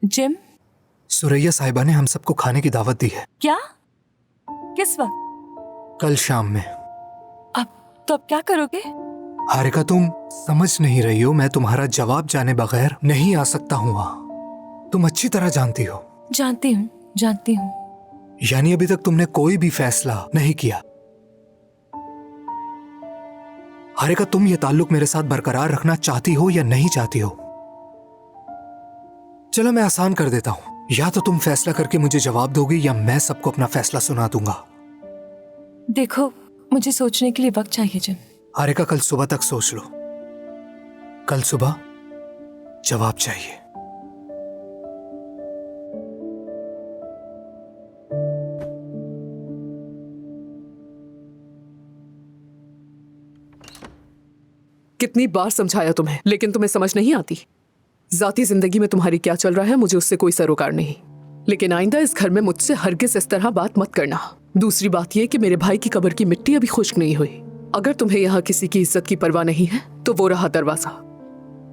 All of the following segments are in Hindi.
जिम? सुरैया साहिबा ने हम सबको खाने की दावत दी है। क्या? किस वक्त? कल शाम में। अब क्या करोगे? हारिका, तुम समझ नहीं रही हो। मैं तुम्हारा जवाब जाने बगैर नहीं आ सकता हूँ वहां। तुम अच्छी तरह जानती हो। जानती हूँ। यानी अभी तक तुमने कोई भी फैसला नहीं किया। हारिका, तुम ये ताल्लुक मेरे साथ बरकरार रखना चाहती हो या नहीं चाहती हो? चलो मैं आसान कर देता हूं। या तो तुम फैसला करके मुझे जवाब दोगी या मैं सबको अपना फैसला सुना दूंगा। देखो, मुझे सोचने के लिए वक्त चाहिए जिम। हारिका, कल सुबह तक सोच लो। कल सुबह जवाब चाहिए। कितनी बार समझाया तुम्हें, लेकिन तुम्हें समझ नहीं आती। जाती जिंदगी में तुम्हारी क्या चल रहा है मुझे उससे कोई सरोकार नहीं, लेकिन आइंदा इस घर में मुझसे हरगिज इस तरह बात मत करना। दूसरी बात यह कि मेरे भाई की कब्र की मिट्टी अभी खुश्क नहीं हुई। अगर तुम्हें यहाँ किसी की इज्जत की परवाह नहीं है तो वो रहा दरवाजा।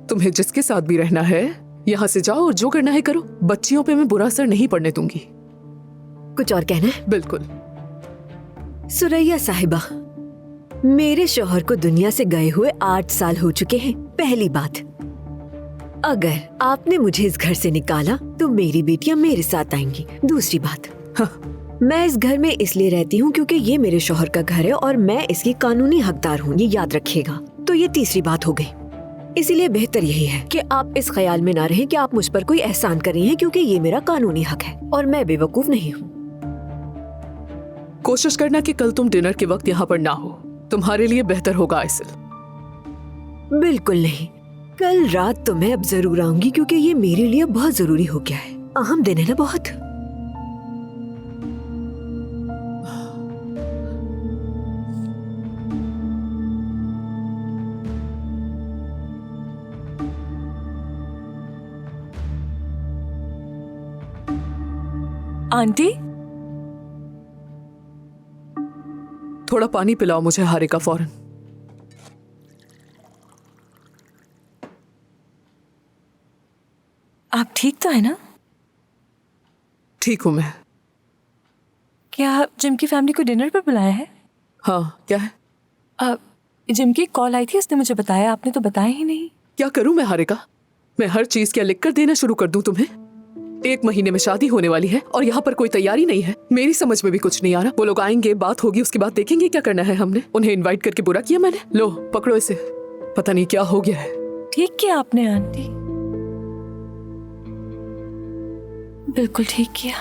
तुम्हें जिसके साथ भी रहना है यहाँ से जाओ और जो करना है करो। बच्चियों पे मैं बुरा असर नहीं पड़ने दूंगी। कुछ और कहना है? बिल्कुल। सुरैया साहिबा, मेरे शौहर को दुनिया से गए हुए 8 साल हो चुके हैं। पहली बात, अगर आपने मुझे इस घर से निकाला तो मेरी बेटियां मेरे साथ आएंगी। दूसरी बात, मैं इस घर में इसलिए रहती हूँ क्योंकि ये मेरे शौहर का घर है और मैं इसकी कानूनी हकदार हूँ, ये याद रखिएगा। तो ये तीसरी बात हो गई। इसीलिए बेहतर यही है कि आप इस ख्याल में ना रहें कि आप मुझ पर कोई एहसान कर रही हैं, क्योंकि ये मेरा कानूनी हक है और मैं बेवकूफ नहीं हूँ। कोशिश करना कि कल तुम डिनर के वक्त यहाँ पर ना हो, तुम्हारे लिए बेहतर होगा आइसिल। बिल्कुल नहीं, कल रात तो मैं अब जरूर आऊंगी क्योंकि ये मेरे लिए बहुत जरूरी हो गया है। अहम दिन है ना बहुत। आंटी, थोड़ा पानी पिलाओ मुझे हारिका, फौरन। आप ठीक तो है ना? ठीक हूँ मैं। क्या जिम की फैमिली को डिनर पर बुलाया है? हाँ, क्या है? जिम की कॉल आई थी, उसने मुझे बताया, आपने तो बताया ही नहीं। क्या करूं मैं हारिका? मैं हर चीज क्या लिख कर देना शुरू कर दूं तुम्हें? 1 महीने में शादी होने वाली है और यहाँ पर कोई तैयारी नहीं है। मेरी समझ में भी कुछ नहीं आ रहा। वो लोग आएंगे, बात होगी, उसके बाद देखेंगे क्या करना है हमने। उन्हें इनवाइट करके बुरा किया मैंने। लो पकड़ो इसे, पता नहीं क्या हो गया है। ठीक किया आपने आंटी, बिल्कुल ठीक किया।